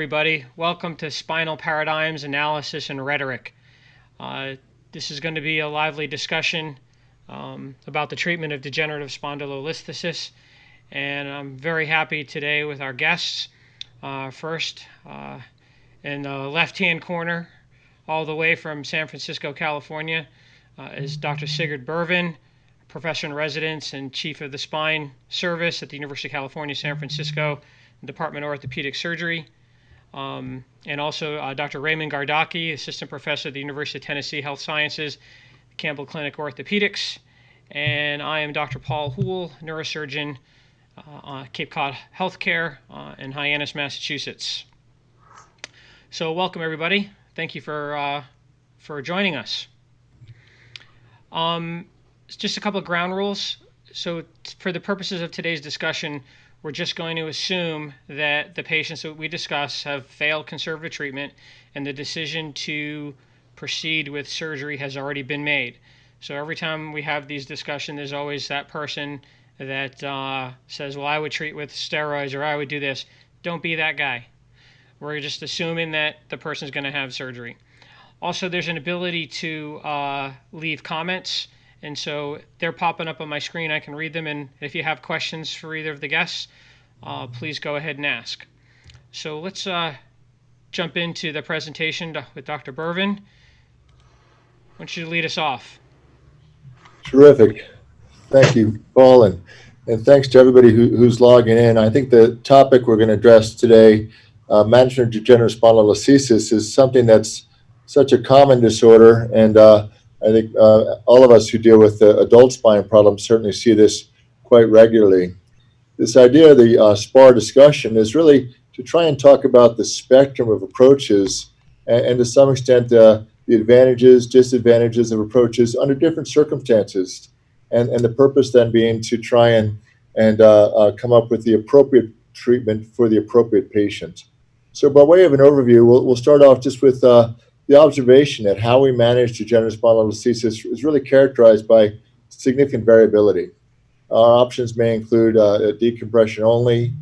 everybody. Welcome to Spinal Paradigms, Analysis, and Rhetoric. This is going to be a lively discussion about the treatment of degenerative spondylolisthesis, and I'm very happy today with our guests. First, in the left-hand corner, all the way from San Francisco, California, is Dr. Sigurd Berven, Professor in Residence and Chief of the Spine Service at the University of California, San Francisco, Department of Orthopedic Surgery. And also Dr. Raymond Gardocki, Assistant Professor at the University of Tennessee Health Sciences, Campbell Clinic Orthopedics. And I am Dr. Paul Houle, Neurosurgeon, Cape Cod Healthcare in Hyannis, Massachusetts. So welcome, everybody. Thank you for joining us. Just a couple of ground rules. So for the purposes of today's discussion, we're just going to assume that the patients that we discuss have failed conservative treatment and the decision to proceed with surgery has already been made. So every time we have these discussions, there's always that person that says, well, I would treat with steroids or I would do this. Don't be that guy. We're just assuming that the person's going to have surgery. Also, there's an ability to leave comments. And so they're popping up on my screen. I can read them. And if you have questions for either of the guests, please go ahead and ask. So let's jump into the presentation with Dr. Berven. I want you to lead us off. Terrific. Thank you, Paul. And thanks to everybody who's logging in. I think the topic we're going to address today, management of degenerative spondylolisthesis, is something that's such a common disorder. And I think all of us who deal with adult spine problems certainly see this quite regularly. This idea of the S.P.A.R discussion is really to try and talk about the spectrum of approaches and to some extent the advantages, disadvantages of approaches under different circumstances. And the purpose then being to try and come up with the appropriate treatment for the appropriate patient. So by way of an overview, we'll start off just with the observation that how we manage degenerative spondylolisthesis is really characterized by significant variability. Our options may include decompression only,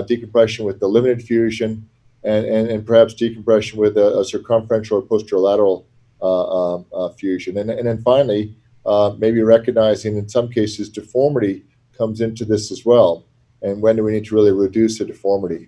decompression with the limited fusion, and perhaps decompression with a circumferential or posterolateral fusion. And then finally, maybe recognizing in some cases deformity comes into this as well. And when do we need to really reduce the deformity?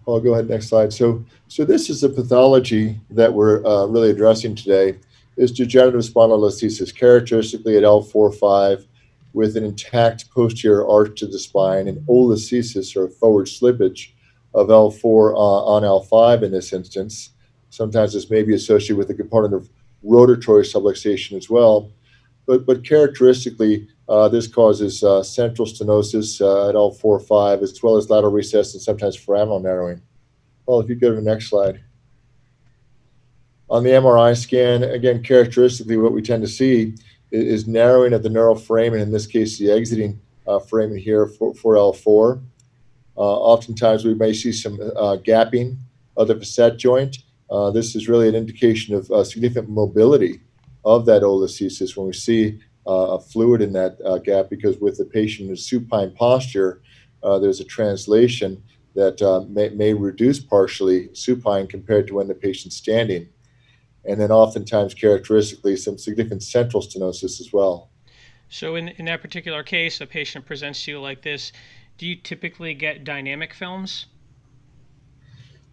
I'll go ahead, next slide. So this is the pathology that we're really addressing today, is degenerative spondylolisthesis, characteristically at L4-5 with an intact posterior arch to the spine and olisthesis, or forward slippage of L4 on L5 in this instance. Sometimes this may be associated with a component of rotatory subluxation as well. But characteristically, this causes central stenosis at L4-5, as well as lateral recess and sometimes foraminal narrowing. Well, if you go to the next slide. On the MRI scan, again, characteristically, what we tend to see is narrowing of the neural foramen, in this case, the exiting foramen here for L4. Oftentimes, we may see some gapping of the facet joint. This is really an indication of significant mobility of that olisthesis when we see a fluid in that gap, because with the patient in supine posture, there's a translation that may reduce partially supine compared to when the patient's standing. And then oftentimes, characteristically, some significant central stenosis as well. So in that particular case, a patient presents to you like this, do you typically get dynamic films?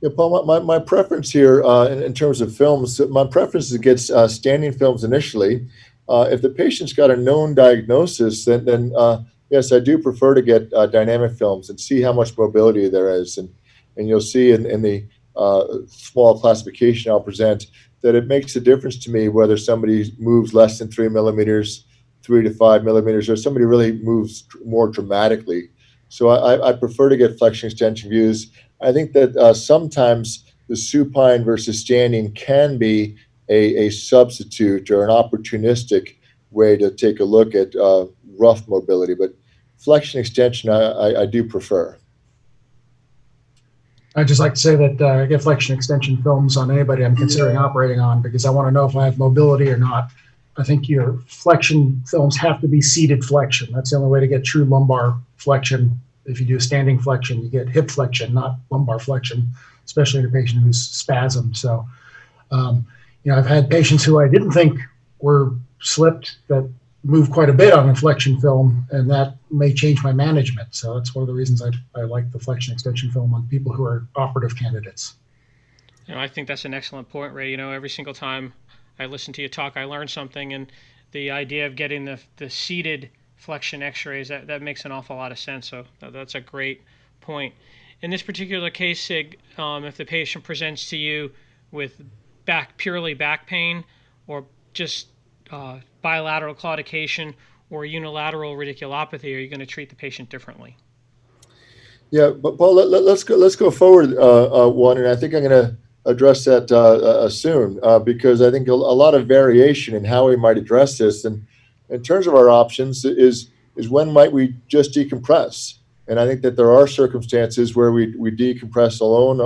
Yeah, Paul, my preference here in terms of films, my preference is to get standing films initially. If the patient's got a known diagnosis, then yes, I do prefer to get dynamic films and see how much mobility there is. And you'll see in the small classification I'll present that it makes a difference to me whether somebody moves less than 3 millimeters, 3 to 5 millimeters, or somebody really moves more dramatically. So I prefer to get flexion extension views. I think that sometimes the supine versus standing can be a substitute or an opportunistic way to take a look at rough mobility, but flexion extension I do prefer. I'd just like to say that I get flexion extension films on anybody I'm considering operating on, because I want to know if I have mobility or not. I think your flexion films have to be seated flexion. That's the only way to get true lumbar flexion if you do a standing flexion, you get hip flexion, not lumbar flexion, especially in a patient who's spasmed. So, I've had patients who I didn't think were slipped that move quite a bit on a flexion film, and that may change my management. So that's one of the reasons I like the flexion extension film on people who are operative candidates. I think that's an excellent point, Ray. Every single time I listen to you talk, I learn something, and the idea of getting the seated flexion x-rays, that makes an awful lot of sense. So that's a great point. In this particular case, Sig, if the patient presents to you with purely back pain, or just bilateral claudication or unilateral radiculopathy, are you going to treat the patient differently? Yeah, but Paul, let's go forward one, and I think I'm going to address that soon because I think a lot of variation in how we might address this, and in terms of our options, is when might we just decompress? And I think that there are circumstances where we decompress alone,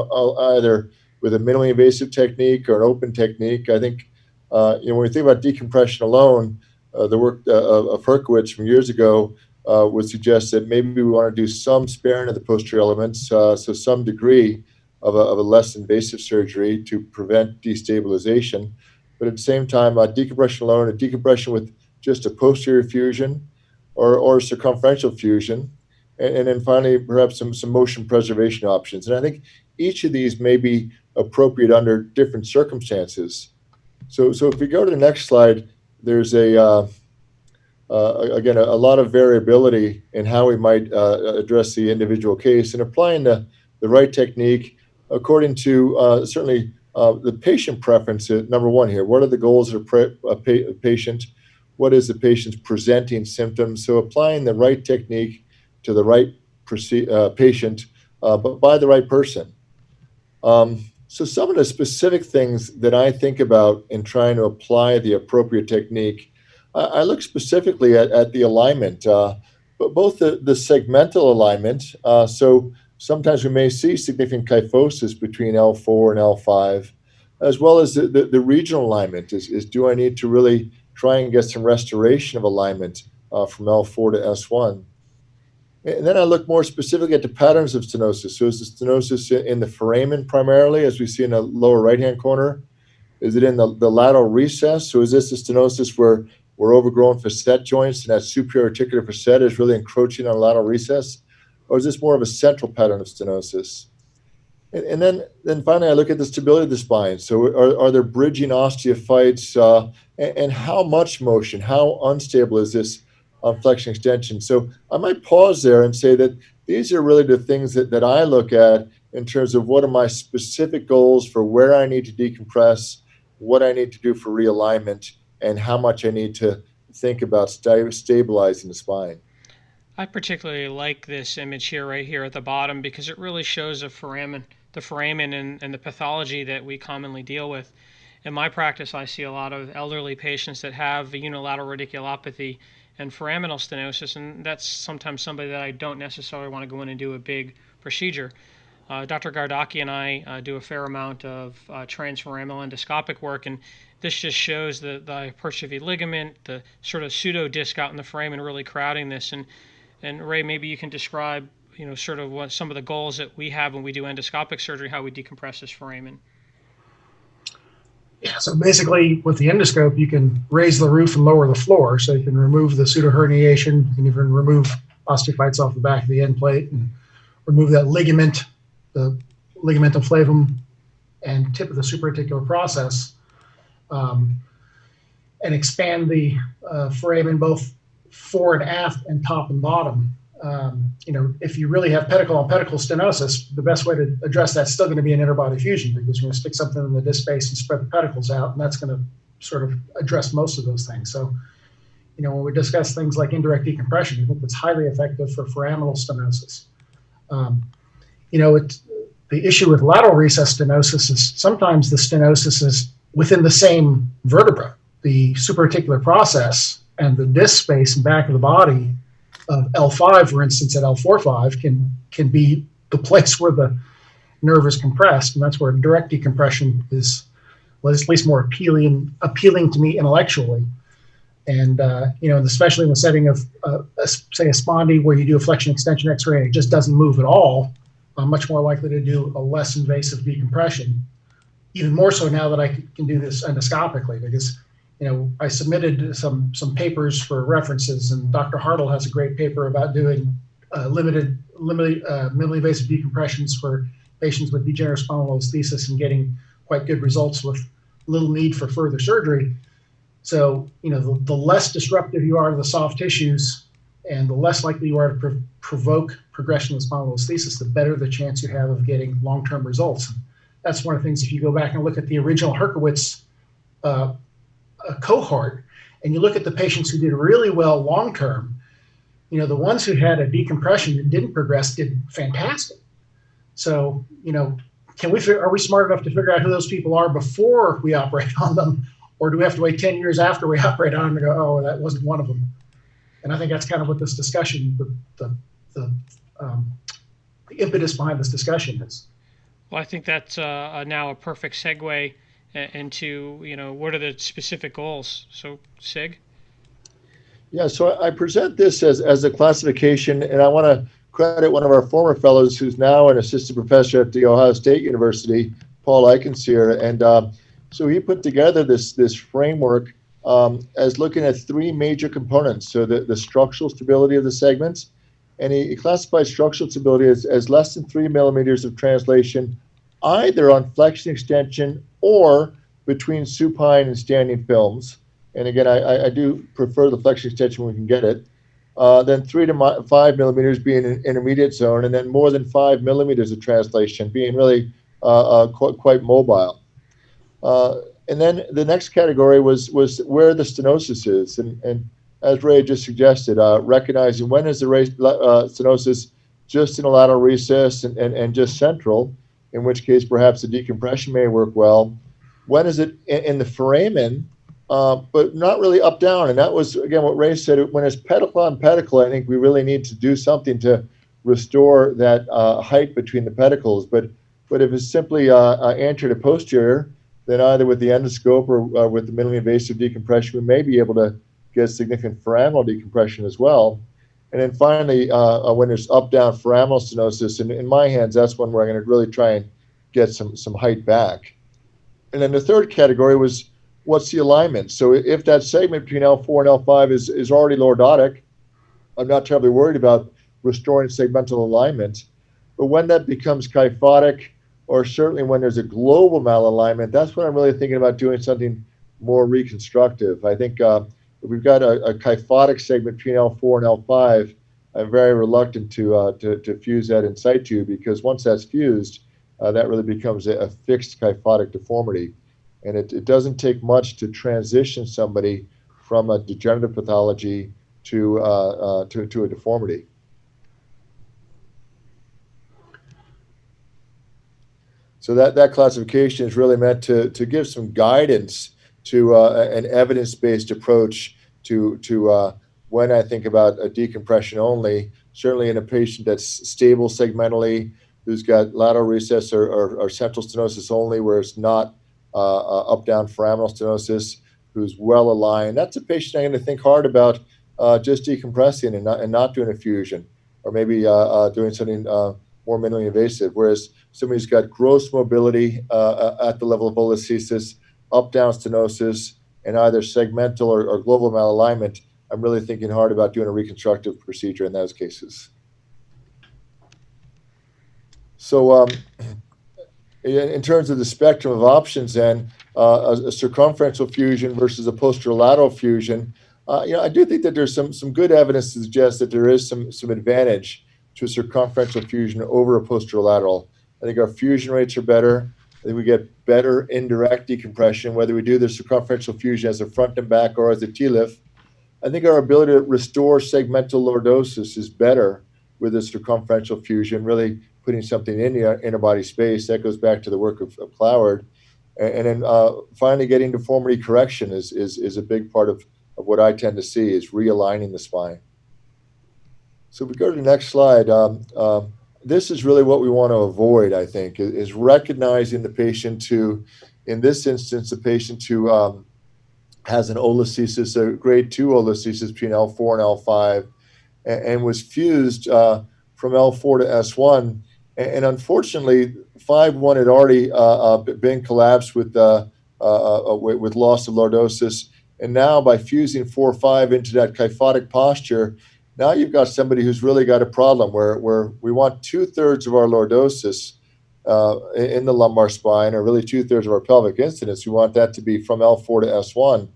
either with a minimally invasive technique or an open technique. I think when we think about decompression alone, the work of Herkowitz from years ago would suggest that maybe we want to do some sparing of the posterior elements, so some degree of a less invasive surgery to prevent destabilization. But at the same time, decompression alone, a decompression with just a posterior fusion or circumferential fusion, and then finally perhaps some motion preservation options. And I think each of these may be appropriate under different circumstances. So if we go to the next slide, there's again a lot of variability in how we might address the individual case, and applying the right technique according to certainly the patient preference. Number one here, what are the goals of a patient? What is the patient's presenting symptoms? So applying the right technique to the right patient, but by the right person. So some of the specific things that I think about in trying to apply the appropriate technique, I look specifically at the alignment, but both the segmental alignment. So sometimes we may see significant kyphosis between L4 and L5, as well as the regional alignment. Is do I need to really try and get some restoration of alignment from L4 to S1? And then I look more specifically at the patterns of stenosis. So is the stenosis in the foramen primarily, as we see in the lower right-hand corner? Is it in the lateral recess? So is this a stenosis where we're overgrown facet joints and that superior articular facet is really encroaching on lateral recess? Or is this more of a central pattern of stenosis? And then finally, I look at the stability of the spine. So are there bridging osteophytes? And how much motion, how unstable is this on flexion extension? So I might pause there and say that these are really the things that I look at in terms of what are my specific goals for where I need to decompress, what I need to do for realignment, and how much I need to think about stabilizing the spine. I particularly like this image here, right here at the bottom, because it really shows the foramen and the pathology that we commonly deal with. In my practice, I see a lot of elderly patients that have a unilateral radiculopathy and foraminal stenosis, and that's sometimes somebody that I don't necessarily want to go in and do a big procedure. Dr. Gardocki and I do a fair amount of transforaminal endoscopic work, and this just shows the hypertrophy ligament, the sort of pseudo disc out in the foramen really crowding this. And Ray, maybe you can describe, sort of what some of the goals that we have when we do endoscopic surgery, how we decompress this foramen. Yeah, so basically with the endoscope, you can raise the roof and lower the floor. So you can remove the pseudoherniation. You can even remove osteophytes off the back of the end plate and remove that ligament, the ligamentum flavum and tip of the supraarticular process, and expand the foramen both fore and aft and top and bottom. If you really have pedicle on pedicle stenosis, the best way to address that's still going to be an interbody fusion, because you're going to stick something in the disc space and spread the pedicles out, and that's going to sort of address most of those things. So, when we discuss things like indirect decompression, I think it's highly effective for foraminal stenosis. The issue with lateral recess stenosis is sometimes the stenosis is within the same vertebra. The supraarticular process and the disc space and back of the body of L5, for instance, at L4-5 can be the place where the nerve is compressed, and that's where direct decompression is, well, at least more appealing to me intellectually. And, especially in the setting of, say, a spondy where you do a flexion extension x-ray and it just doesn't move at all, I'm much more likely to do a less invasive decompression. Even more so now that I can do this endoscopically, because, I submitted some papers for references, and Dr. Hartle has a great paper about doing limited minimally invasive decompressions for patients with degenerative spondylolisthesis and getting quite good results with little need for further surgery. So, the less disruptive you are to the soft tissues and the less likely you are to provoke progression of spondylolisthesis, the better the chance you have of getting long-term results. And that's one of the things, if you go back and look at the original Herkowitz cohort, and you look at the patients who did really well long-term, the ones who had a decompression and didn't progress did fantastic. So, are we smart enough to figure out who those people are before we operate on them? Or do we have to wait 10 years after we operate on them and go, oh, that wasn't one of them? And I think that's kind of what this discussion, the impetus behind this discussion is. Well, I think that's now a perfect segue into, what are the specific goals? So, Sig? Yeah, so I present this as a classification, and I want to credit one of our former fellows who's now an assistant professor at The Ohio State University, Paul Eichenseer. And so he put together this framework as looking at three major components. So the structural stability of the segments, and he classified structural stability as less than 3 millimeters of translation, either on flexion extension or between supine and standing films. And again, I do prefer the flexion extension when we can get it. Then 3 to 5 millimeters being an intermediate zone, and then more than 5 millimeters of translation being really quite mobile. And then the next category was where the stenosis is. And as Ray just suggested, recognizing when is the stenosis just in a lateral recess and just central, in which case perhaps the decompression may work well. When is it in the foramen, but not really up down? And that was, again, what Ray said. When it's pedicle on pedicle, I think we really need to do something to restore that height between the pedicles. But if it's simply anterior to posterior, then either with the endoscope or with the minimally invasive decompression, we may be able to get significant foraminal decompression as well. And then finally, when there's up-down foraminal stenosis, and in my hands, that's when we're going to really try and get some height back. And then the third category was, what's the alignment? So if that segment between L4 and L5 is already lordotic, I'm not terribly worried about restoring segmental alignment. But when that becomes kyphotic, or certainly when there's a global malalignment, that's when I'm really thinking about doing something more reconstructive. I think if we've got a kyphotic segment between L4 and L5, I'm very reluctant to fuse that in situ, because once that's fused, that really becomes a fixed kyphotic deformity. And it doesn't take much to transition somebody from a degenerative pathology to a deformity. So that classification is really meant to give some guidance to an evidence-based approach to when I think about a decompression only, certainly in a patient that's stable segmentally, who's got lateral recess or central stenosis only, where it's not up-down foraminal stenosis, who's well aligned. That's a patient I'm going to think hard about just decompressing and not doing a fusion, or maybe doing something more minimally invasive. Whereas somebody who's got gross mobility at the level of volisthesis, up-down stenosis, and either segmental or global malalignment, I'm really thinking hard about doing a reconstructive procedure in those cases. So in terms of the spectrum of options, then, a circumferential fusion versus a posterolateral fusion, I do think that there's some good evidence to suggest that there is some advantage to a circumferential fusion over a posterolateral. I think our fusion rates are better. I think we get better indirect decompression, whether we do the circumferential fusion as a front and back or as a TLIF. I think our ability to restore segmental lordosis is better with a circumferential fusion, really putting something in the interbody space. That goes back to the work of Cloward. And then finally, getting deformity correction is a big part of what I tend to see, is realigning the spine. So if we go to the next slide, this is really what we want to avoid, I think, is recognizing the patient who, in this instance, the patient who has an olithesis, a grade 2 olithesis between L4 and L5, and was fused from L4 to S1. And unfortunately, 5-1 had already been collapsed with loss of lordosis. And now by fusing 4-5 into that kyphotic posture, now you've got somebody who's really got a problem where we want 2/3 of our lordosis in the lumbar spine, or really 2/3 of our pelvic incidence. We want that to be from L4 to S1.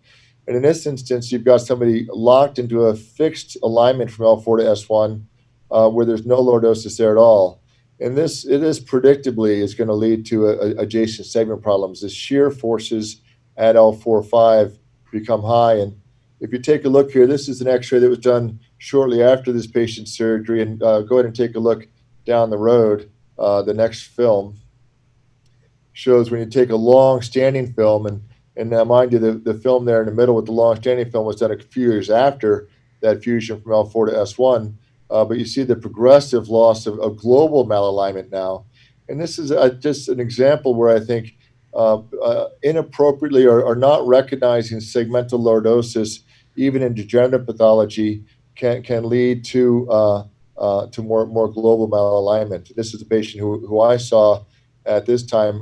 And in this instance, you've got somebody locked into a fixed alignment from L4 to S1 where there's no lordosis there at all. And it is predictably is going to lead to adjacent segment problems. The shear forces at L4-5 become high. And if you take a look here, this is an x-ray that was done shortly after this patient's surgery. And go ahead and take a look down the road. The next film shows when you take a long standing film, and mind you, the film there in the middle with the long standing film was done a few years after that fusion from L4 to S1. But you see the progressive loss of global malalignment now. And this is just an example where I think inappropriately or not recognizing segmental lordosis, even in degenerative pathology, can lead to more global malalignment. This is a patient who I saw at this time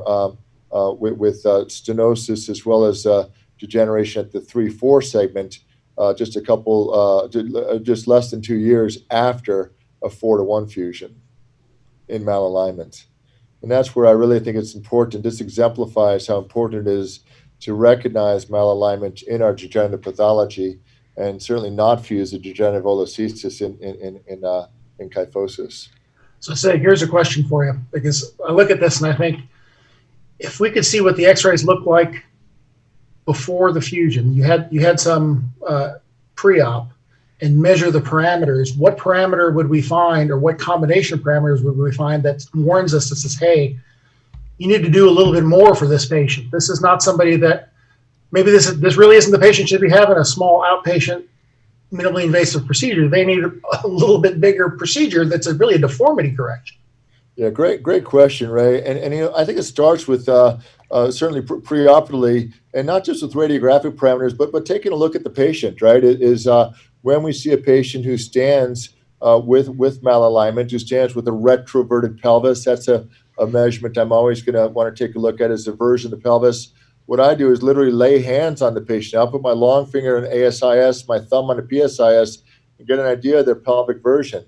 with stenosis as well as degeneration at the 3-4 segment. Just less than 2 years after a 4-1 fusion in malalignment. And that's where I really think it's important. This exemplifies how important it is to recognize malalignment in our degenerative pathology and certainly not fuse a degenerative olithesis in kyphosis. So say, here's a question for you, because I look at this and I think if we could see what the x-rays look like before the fusion, you had some pre-op, and measure the parameters, what parameter would we find, or what combination of parameters would we find that warns us, that says, hey, you need to do a little bit more for this patient. This is not somebody that, maybe this really isn't the patient should be having a small outpatient minimally invasive procedure. They need a little bit bigger procedure that's really a deformity correction. Yeah, great question, Ray. And I think it starts with certainly preoperatively, and not just with radiographic parameters, but taking a look at the patient, right? It is when we see a patient who stands with malalignment, who stands with a retroverted pelvis. That's a measurement I'm always going to want to take a look at, is the version of the pelvis. What I do is literally lay hands on the patient. I'll put my long finger on ASIS, my thumb on the PSIS, and get an idea of their pelvic version.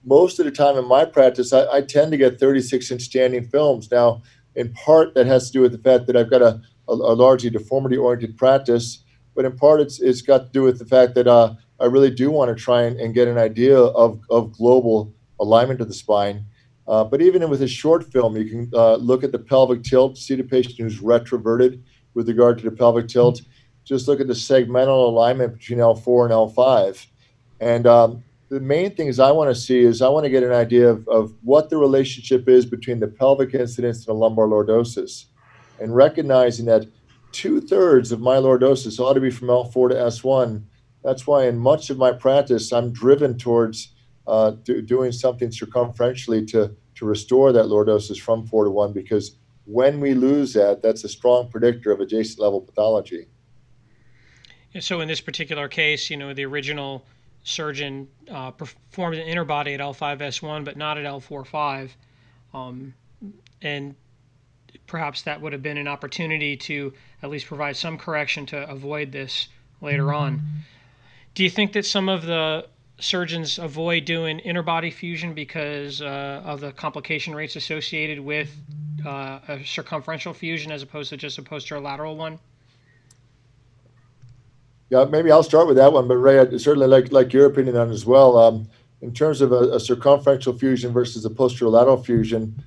Most of the time in my practice, I tend to get 36-inch standing films. Now, in part, that has to do with the fact that I've got a largely deformity-oriented practice, but in part, it's got to do with the fact that I really do want to try and get an idea of global alignment of the spine. But even with a short film, you can look at the pelvic tilt, see the patient who's retroverted with regard to the pelvic tilt. Just look at the segmental alignment between L4 and L5. And the main things I want to see is I want to get an idea of what the relationship is between the pelvic incidence and the lumbar lordosis, and recognizing that 2/3 of my lordosis ought to be from L4 to S1. That's why in much of my practice, I'm driven towards doing something circumferentially to restore that lordosis from 4 to 1, because when we lose that, that's a strong predictor of adjacent level pathology. And so in this particular case, the original surgeon performed an interbody at L5-S1, but not at L4-5. And perhaps that would have been an opportunity to at least provide some correction to avoid this later on. Do you think that some of the surgeons avoid doing interbody fusion because of the complication rates associated with a circumferential fusion as opposed to just a posterolateral one? Yeah, maybe I'll start with that one, but Ray, I'd certainly like your opinion on it as well. In terms of a circumferential fusion versus a posterolateral fusion,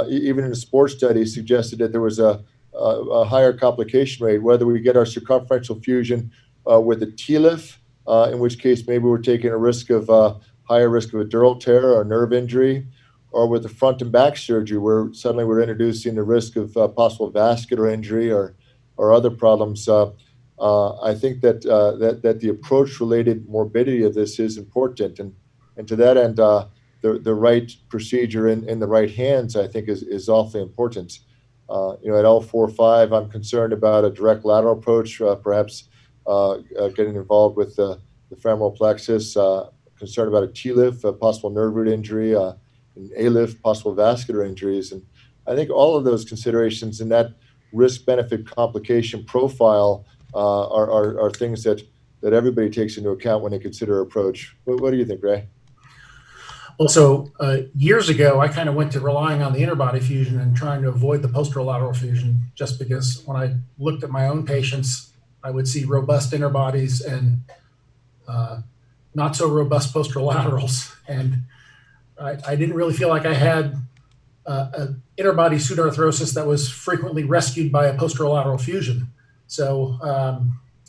even in a sports study suggested that there was a higher complication rate, whether we get our circumferential fusion with a TLIF, in which case maybe we're taking a higher risk of a dural tear or nerve injury, or with the front and back surgery, where suddenly we're introducing the risk of possible vascular injury or other problems. I think that the approach-related morbidity of this is important, and to that end, the right procedure in the right hands, I think, is awfully important. At L4-5, I'm concerned about a direct lateral approach, perhaps getting involved with the femoral plexus, concerned about a T-lift, a possible nerve root injury, an A-lift, possible vascular injuries. And I think all of those considerations in that risk-benefit complication profile are things that everybody takes into account when they consider approach. What do you think, Ray? Well, so years ago, I kind of went to relying on the interbody fusion and trying to avoid the posterolateral fusion, just because when I looked at my own patients, I would see robust interbodies and not so robust posterolaterals. And I didn't really feel like I had an interbody pseudoarthrosis that was frequently rescued by a posterolateral fusion. So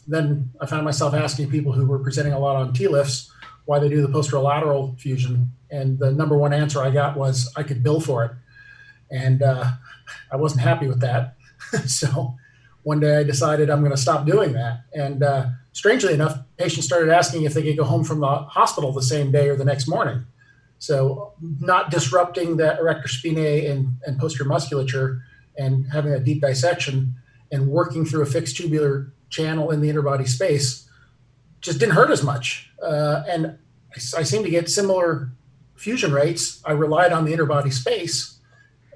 then I found myself asking people who were presenting a lot on T-lifts why they do the posterolateral fusion. And the number one answer I got was I could bill for it. And I wasn't happy with that. So one day I decided I'm going to stop doing that. And strangely enough, patients started asking if they could go home from the hospital the same day or the next morning. So not disrupting the erector spinae and posterior musculature and having a deep dissection and working through a fixed tubular channel in the interbody space just didn't hurt as much. And I seem to get similar fusion rates. I relied on the interbody space,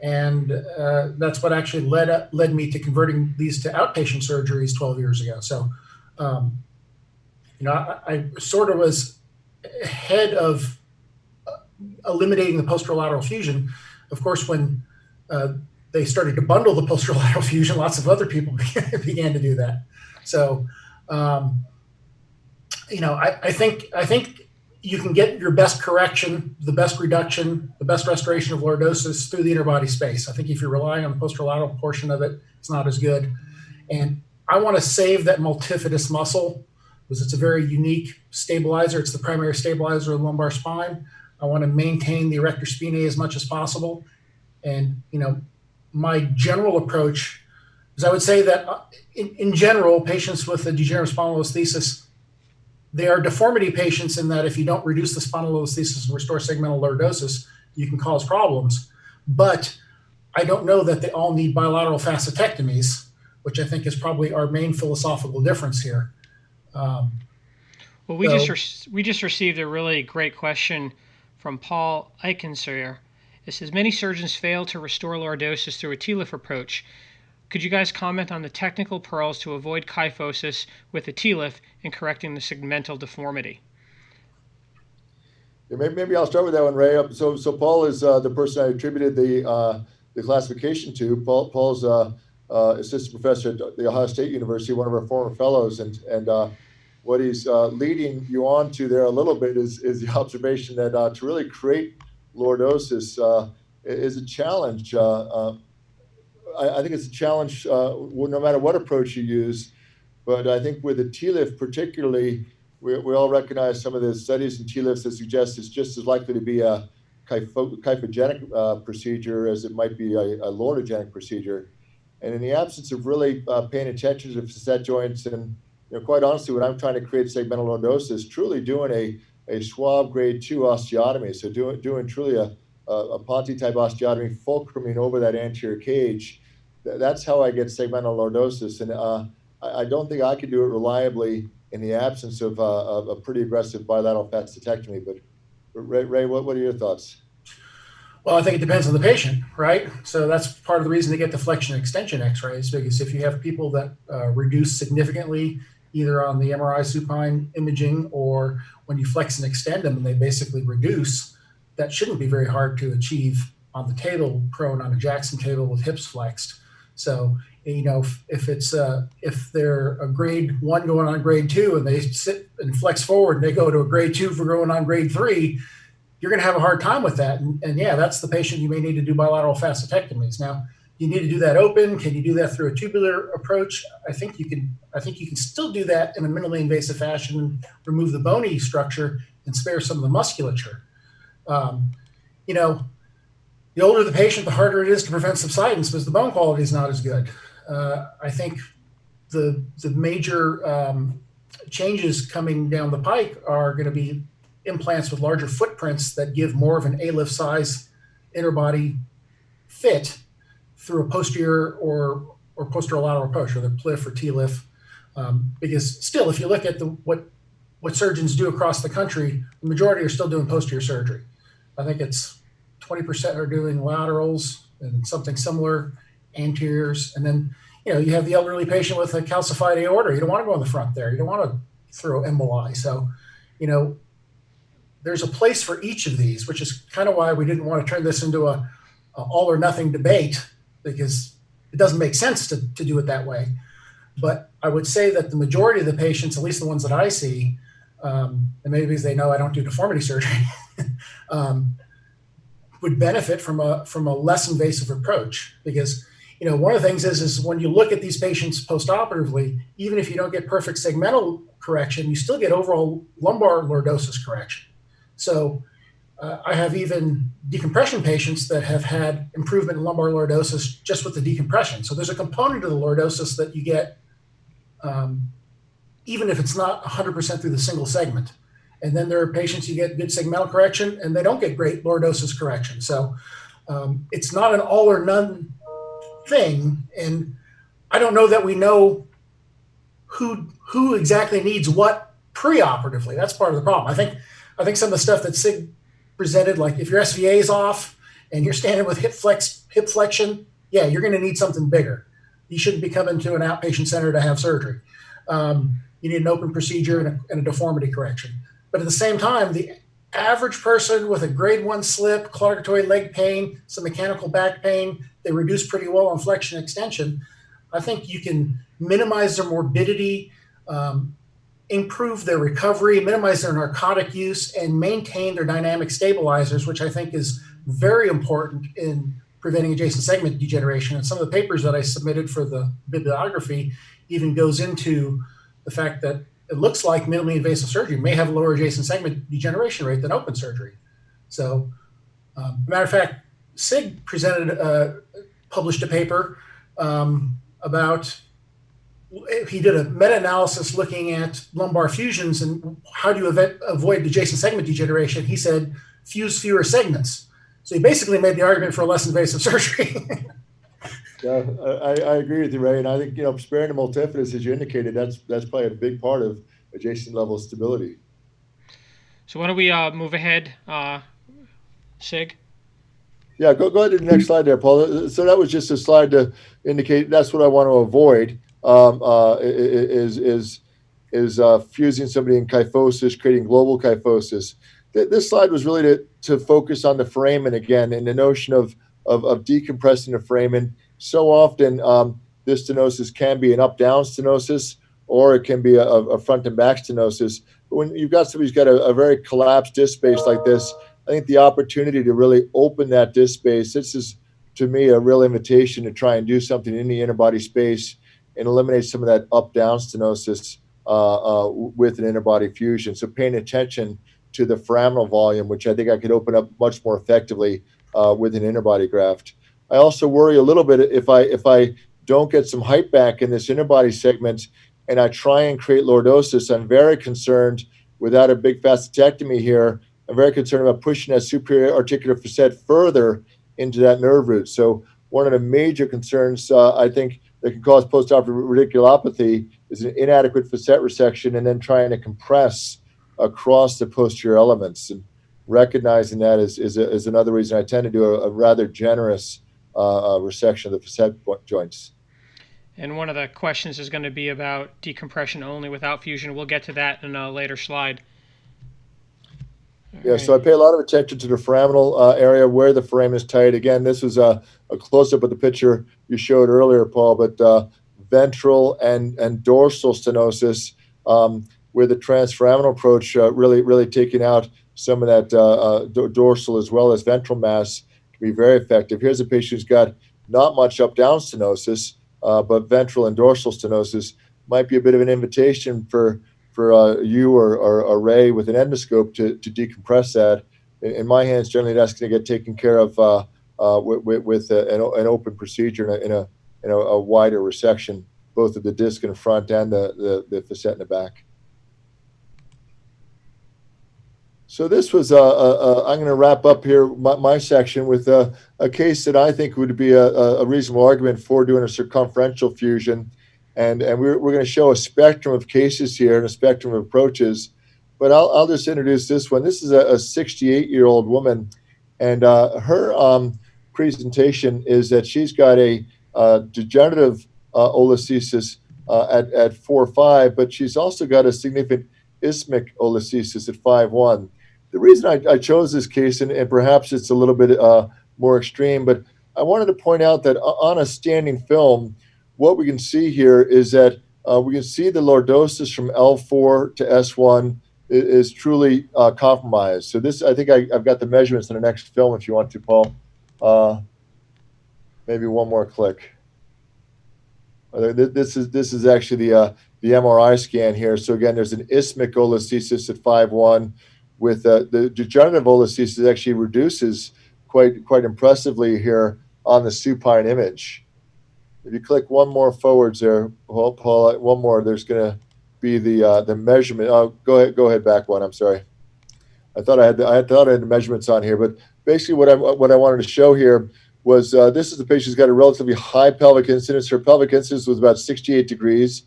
and that's what actually led me to converting these to outpatient surgeries 12 years ago. So, I sort of was ahead of eliminating the posterolateral fusion. Of course, when they started to bundle the posterolateral fusion, lots of other people began to do that. So, I think you can get your best correction, the best reduction, the best restoration of lordosis through the interbody space. I think if you're relying on the posterolateral portion of it, it's not as good. And I want to save that multifidus muscle because it's a very unique stabilizer. It's the primary stabilizer of the lumbar spine. I want to maintain the erector spinae as much as possible. And, my general approach is I would say that in general, patients with a degenerative spondylolisthesis, they are deformity patients in that if you don't reduce the spondylolisthesis and restore segmental lordosis, you can cause problems. But I don't know that they all need bilateral facetectomies, which I think is probably our main philosophical difference here. Well, we just received a really great question from Paul Eichenseer. It says, many surgeons fail to restore lordosis through a T-lift approach. Could you guys comment on the technical pearls to avoid kyphosis with a T-lift and correcting the segmental deformity? Yeah, maybe I'll start with that one, Ray. So Paul is the person I attributed the classification to. Paul's assistant professor at the Ohio State University, one of our former fellows, and what he's leading you on to there a little bit is the observation that to really create lordosis is a challenge. I think it's a challenge no matter what approach you use, but I think with the T-lift particularly, we all recognize some of the studies in T-lifts that suggest it's just as likely to be a kyphogenic procedure as it might be a lordogenic procedure. And in the absence of really paying attention to facet joints and quite honestly, when I'm trying to create segmental lordosis, truly doing a Schwab grade 2 osteotomy, so doing truly a Ponti type osteotomy, fulcruming over that anterior cage, that's how I get segmental lordosis. And I don't think I can do it reliably in the absence of a pretty aggressive bilateral facetectomy. But Ray, what are your thoughts? Well, I think it depends on the patient, right? So that's part of the reason to get the flexion extension x-rays, because if you have people that reduce significantly, either on the MRI supine imaging or when you flex and extend them and they basically reduce, that shouldn't be very hard to achieve on the table, prone on a Jackson table with hips flexed. So, if they're a grade 1 going on grade 2 and they sit and flex forward and they go to a grade 2 for going on grade 3, you're going to have a hard time with that. And yeah, that's the patient you may need to do bilateral facetectomies. Now, you need to do that open. Can you do that through a tubular approach? I think you can still do that in a minimally invasive fashion and remove the bony structure and spare some of the musculature. The older the patient, the harder it is to prevent subsidence because the bone quality is not as good. I think the major changes coming down the pike are going to be implants with larger footprints that give more of an A-lift size interbody fit through a posterior or posterolateral approach, or the PLIF or TLIF, because still, if you look at what surgeons do across the country, the majority are still doing posterior surgery. I think it's 20% are doing laterals and something similar, anteriors, and then you have the elderly patient with a calcified aorta. You don't want to go in the front there. You don't want to throw emboli. So, there's a place for each of these, which is kind of why we didn't want to turn this into a all or nothing debate, because it doesn't make sense to do it that way. But I would say that the majority of the patients, at least the ones that I see, and maybe because they know I don't do deformity surgery, would benefit from a less invasive approach. Because one of the things is when you look at these patients postoperatively, even if you don't get perfect segmental correction, you still get overall lumbar lordosis correction. So I have even decompression patients that have had improvement in lumbar lordosis just with the decompression. So there's a component of the lordosis that you get even if it's not 100% through the single segment. And then there are patients you get good segmental correction and they don't get great lordosis correction. So it's not an all or none thing. And I don't know that we know who exactly needs what preoperatively. That's part of the problem. I think some of the stuff that Sig presented, like if your SVA is off and you're standing with hip flexion, yeah, you're going to need something bigger. You shouldn't be coming to an outpatient center to have surgery. You need an open procedure and a deformity correction. But at the same time, the average person with a grade 1 slip, claudicatory leg pain, some mechanical back pain, they reduce pretty well on flexion extension. I think you can minimize their morbidity, improve their recovery, minimize their narcotic use, and maintain their dynamic stabilizers, which I think is very important in preventing adjacent segment degeneration. And some of the papers that I submitted for the bibliography even goes into the fact that it looks like minimally invasive surgery may have a lower adjacent segment degeneration rate than open surgery. So, matter of fact, Sig published a paper about, he did a meta-analysis looking at lumbar fusions and how do you avoid adjacent segment degeneration. He said, fuse fewer segments. So he basically made the argument for a less invasive surgery. Yeah, I agree with you, Ray. And I think, sparing the multifidus, as you indicated, that's probably a big part of adjacent level stability. So why don't we move ahead, Sig? Yeah, go ahead to the next slide there, Paul. So that was just a slide to indicate that's what I want to avoid, is fusing somebody in kyphosis, creating global kyphosis. This slide was really to focus on the foramen again, and the notion of decompressing the foramen. So often, this stenosis can be an up-down stenosis, or it can be a front and back stenosis. But when you've got somebody who's got a very collapsed disc space like this, I think the opportunity to really open that disc space, this is, to me, a real invitation to try and do something in the interbody space and eliminate some of that up-down stenosis with an interbody fusion. So paying attention to the foraminal volume, which I think I could open up much more effectively with an interbody graft. I also worry a little bit if I don't get some height back in this interbody segment and I try and create lordosis. I'm very concerned without a big facetectomy here. I'm very concerned about pushing that superior articular facet further into that nerve root. So one of the major concerns I think that can cause postoperative radiculopathy is an inadequate facet resection and then trying to compress across the posterior elements. And recognizing that is another reason I tend to do a rather generous resection of the facet joints. And one of the questions is going to be about decompression only without fusion. We'll get to that in a later slide. Yeah, so I pay a lot of attention to the foraminal area where the foramen is tight. Again, this was a close-up of the picture you showed earlier, Paul, but ventral and dorsal stenosis with the transforaminal approach really taking out some of that dorsal as well as ventral mass can be very effective. Here's a patient who's got not much up-down stenosis, but ventral and dorsal stenosis. Might be a bit of an invitation for you or Ray with an endoscope to decompress that. In my hands, generally that's going to get taken care of with an open procedure in a wider resection, both of the disc in the front and the facet in the back. So this was I'm going to wrap up here my section with a case that I think would be a reasonable argument for doing a circumferential fusion, and we're going to show a spectrum of cases here and a spectrum of approaches. But I'll just introduce this one. This is a 68-year-old woman, and her presentation is that she's got a degenerative olithesis at 4.5, but she's also got a significant isthmic olithesis at 5.1. The reason I chose this case, and perhaps it's a little bit more extreme, but I wanted to point out that on a standing film, what we can see here is that we can see the lordosis from L4 to S1 is truly compromised. So this, I think I've got the measurements in the next film if you want to, Paul. Maybe one more click. This is actually the MRI scan here. So again, there's an isthmic olithesis at 5.1 with the degenerative olithesis actually reduces quite impressively here on the supine image. If you click one more forwards there, Paul, one more, there's going to be the measurement. Oh, go ahead back one. I'm sorry. I thought I had the measurements on here, but basically what I wanted to show here was this is the patient who's got a relatively high pelvic incidence. Her pelvic incidence was about 68 degrees.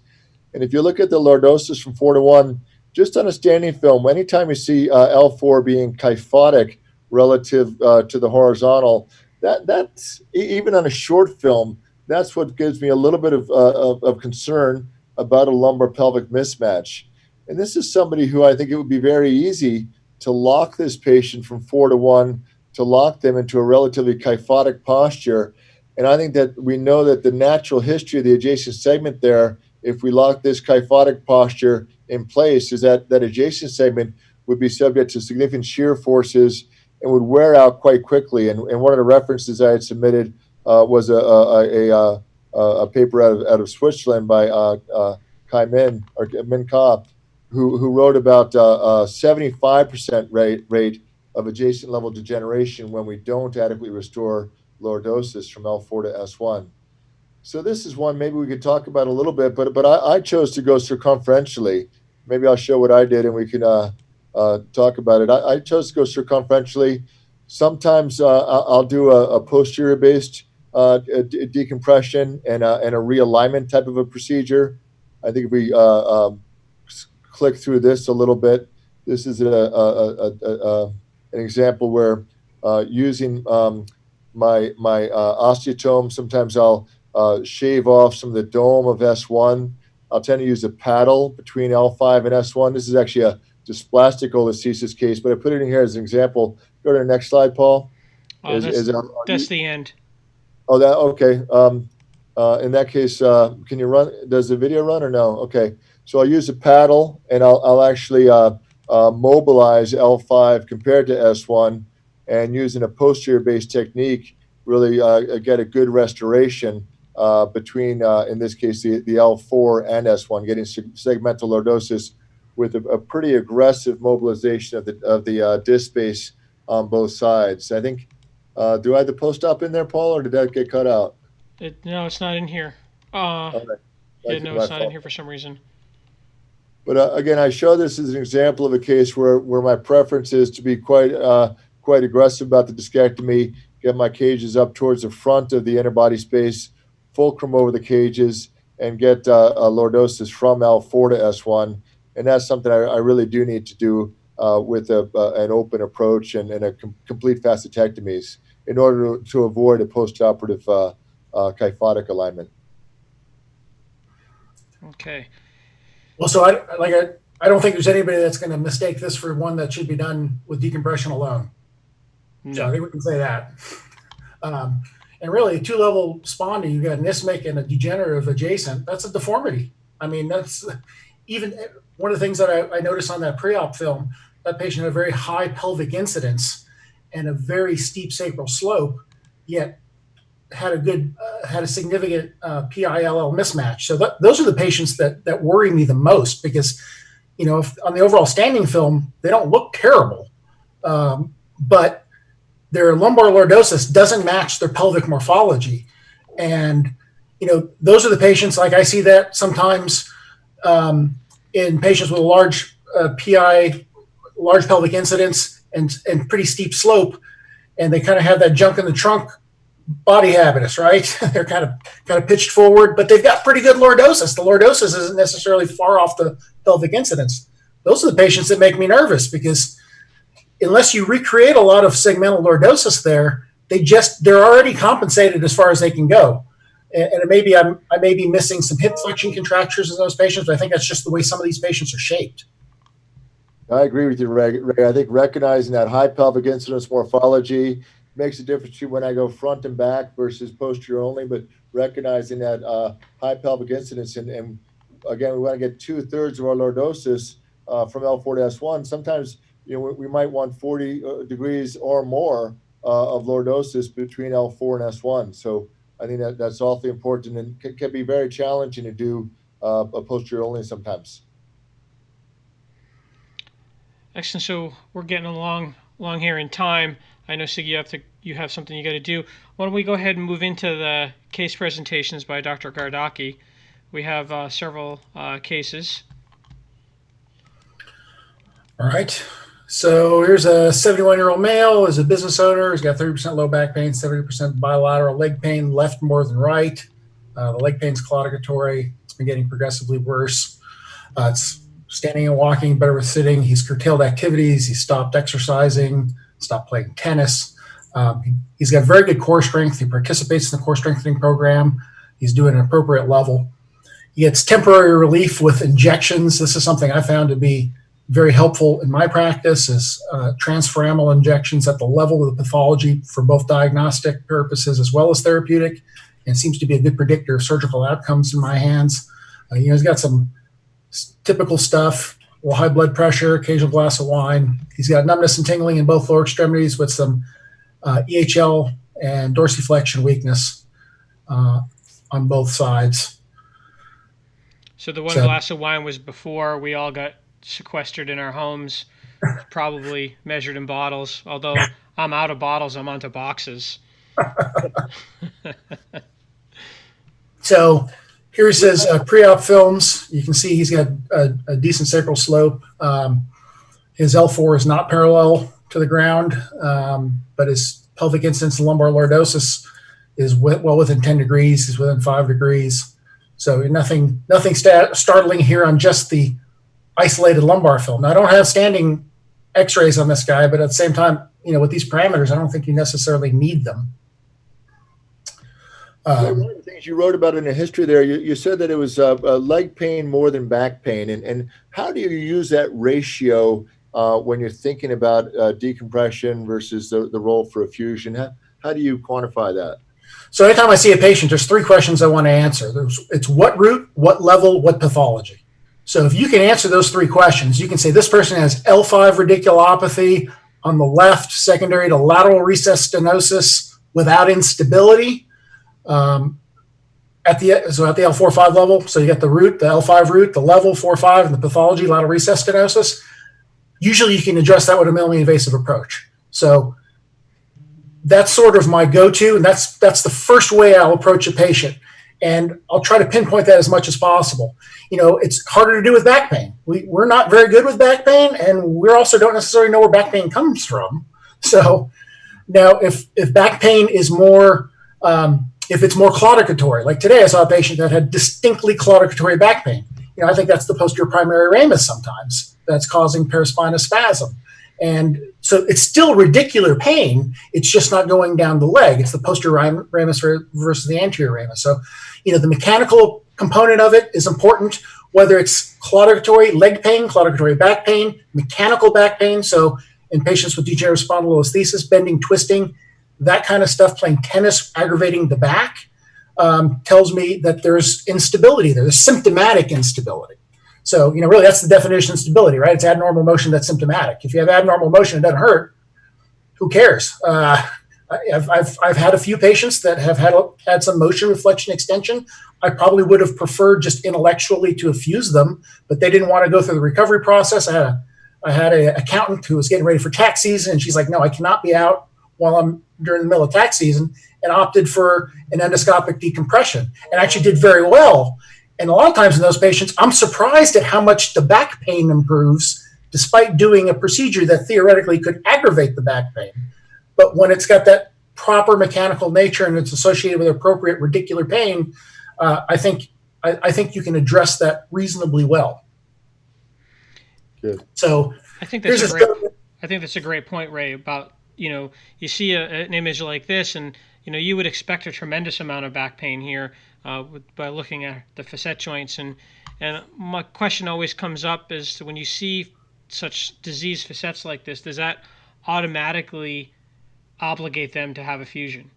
And if you look at the lordosis from 4 to 1, just on a standing film, anytime you see L4 being kyphotic relative to the horizontal, that's even on a short film, that's what gives me a little bit of concern about a lumbar pelvic mismatch. And this is somebody who I think it would be very easy to lock this patient from 4 to 1, to lock them into a relatively kyphotic posture. And I think that we know that the natural history of the adjacent segment there, if we lock this kyphotic posture in place, is that adjacent segment would be subject to significant shear forces and would wear out quite quickly. And one of the references I had submitted was a paper out of Switzerland by Kai Min or Min Ka, who wrote about 75% rate of adjacent level degeneration when we don't adequately restore lordosis from L4 to S1. So this is one maybe we could talk about a little bit, but I chose to go circumferentially. Maybe I'll show what I did and we can talk about it. I chose to go circumferentially. Sometimes I'll do a posterior-based decompression and a realignment type of a procedure. I think if we click through this a little bit, this is an example where using my osteotome, sometimes I'll shave off some of the dome of S1. I'll tend to use a paddle between L5 and S1. This is actually a dysplastic olithesis case, but I put it in here as an example. Go to the next slide, Paul. That's the end. Oh, that okay. In that case, can you run? Does the video run or no? Okay. So I'll use a paddle and I'll actually mobilize L5 compared to S1, and using a posterior-based technique, really get a good restoration between, in this case, the L4 and S1, getting segmental lordosis with a pretty aggressive mobilization of the disc space on both sides. I think, do I have the post-op in there, Paul, or did that get cut out? No, it's not in here. Okay. Yeah, no, it's not in here for some reason. But again, I show this as an example of a case where my preference is to be quite aggressive about the discectomy, get my cages up towards the front of the interbody space, fulcrum over the cages, and get a lordosis from L4 to S1. And that's something I really do need to do with an open approach and a complete facetectomies in order to avoid a postoperative kyphotic alignment. Okay. Well, so I don't think there's anybody that's going to mistake this for one that should be done with decompression alone. No. So I think we can say that. And really, two-level spondy, you've got an isthmic and a degenerative adjacent. That's a deformity. I mean, that's even one of the things that I noticed on that pre-op film. That patient had a very high pelvic incidence and a very steep sacral slope, yet had a significant PILL mismatch. So those are the patients that worry me the most, because, if on the overall standing film, they don't look terrible, but their lumbar lordosis doesn't match their pelvic morphology. And, those are the patients, like I see that sometimes in patients with a large PI large pelvic incidence and pretty steep slope, and they kind of have that junk in the trunk body habitus, right? They're kind of pitched forward, but they've got pretty good lordosis. The lordosis isn't necessarily far off the pelvic incidence. Those are the patients that make me nervous, because unless you recreate a lot of segmental lordosis there, they're already compensated as far as they can go. And it may be I may be missing some hip flexion contractures in those patients, but I think that's just the way some of these patients are shaped. I agree with you, Ray. I think recognizing that high pelvic incidence morphology makes a difference between when I go front and back versus posterior only, but recognizing that high pelvic incidence, and again, we want to get 2/3 of our lordosis from L4 to S1. Sometimes, we might want 40 degrees or more of lordosis between L4 and S1. So I think that's awfully important, and can be very challenging to do a posterior only sometimes. Excellent. So we're getting along here in time. I know, Sig, you have something you got to do. Why don't we go ahead and move into the case presentations by Dr. Gardocki? We have several cases. All right. So here's a 71-year-old male, is a business owner. He's got 30% low back pain, 70% bilateral leg pain, left more than right. The leg pain's claudicatory. It's been getting progressively worse. It's standing and walking, better with sitting. He's curtailed activities. He's stopped exercising, stopped playing tennis. He's got very good core strength. He participates in the core strengthening program. He's doing an appropriate level. He gets temporary relief with injections. This is something I found to be very helpful in my practice, is transforaminal injections at the level of the pathology for both diagnostic purposes as well as therapeutic, and seems to be a good predictor of surgical outcomes in my hands. He's got some typical stuff, well, high blood pressure, occasional glass of wine. He's got numbness and tingling in both lower extremities with some EHL and dorsiflexion weakness on both sides. So the one glass of wine was before we all got sequestered in our homes, probably measured in bottles, although I'm out of bottles, I'm onto boxes. So here's his pre-op films. You can see he's got a decent sacral slope. His L4 is not parallel to the ground, but his pelvic incidence and lumbar lordosis is well within 10 degrees. He's within 5 degrees. So nothing startling here on just the isolated lumbar film. Now, I don't have standing x-rays on this guy, but at the same time, with these parameters, I don't think you necessarily need them. One of the things you wrote about in the history there, you said that it was leg pain more than back pain. And how do you use that ratio when you're thinking about decompression versus the role for effusion? How do you quantify that? So anytime I see a patient, there's 3 questions I want to answer. It's what root, what level, what pathology. So if you can answer those 3 questions, you can say this person has L5 radiculopathy on the left, secondary to lateral recess stenosis without instability. At the L4-5 level, so you got the root, the L5 root, the level 4-5, and the pathology, lateral recess stenosis. Usually you can address that with a minimally invasive approach. So that's sort of my go-to, and that's the first way I'll approach a patient. And I'll try to pinpoint that as much as possible. It's harder to do with back pain. We're not very good with back pain, and we also don't necessarily know where back pain comes from. So now if back pain is more, if it's more claudicatory, like today I saw a patient that had distinctly claudicatory back pain. I think that's the posterior primary ramus sometimes that's causing paraspinous spasm. And so it's still radicular pain. It's just not going down the leg. It's the posterior ramus versus the anterior ramus. So, the mechanical component of it is important, whether it's claudicatory leg pain, claudicatory back pain, mechanical back pain. So in patients with degenerative spondylolisthesis, bending, twisting, that kind of stuff, playing tennis, aggravating the back, tells me that there's instability there. There's symptomatic instability. So, really that's the definition of stability, right? It's abnormal motion that's symptomatic. If you have abnormal motion, it doesn't hurt. Who cares? I've had a few patients that have had some motion with flexion extension. I probably would have preferred just intellectually to effuse them, but they didn't want to go through the recovery process. I had an accountant who was getting ready for tax season, and she's like, no, I cannot be out while I'm during the middle of tax season, and opted for an endoscopic decompression and actually did very well. And a lot of times in those patients, I'm surprised at how much the back pain improves despite doing a procedure that theoretically could aggravate the back pain. But when it's got that proper mechanical nature and it's associated with appropriate radicular pain, I think you can address that reasonably well. Good. So I think that's a great point, Ray, about, you see an image like this, and you would expect a tremendous amount of back pain here by looking at the facet joints, and my question always comes up is, when you see such diseased facets like this, does that automatically obligate them to have a fusion?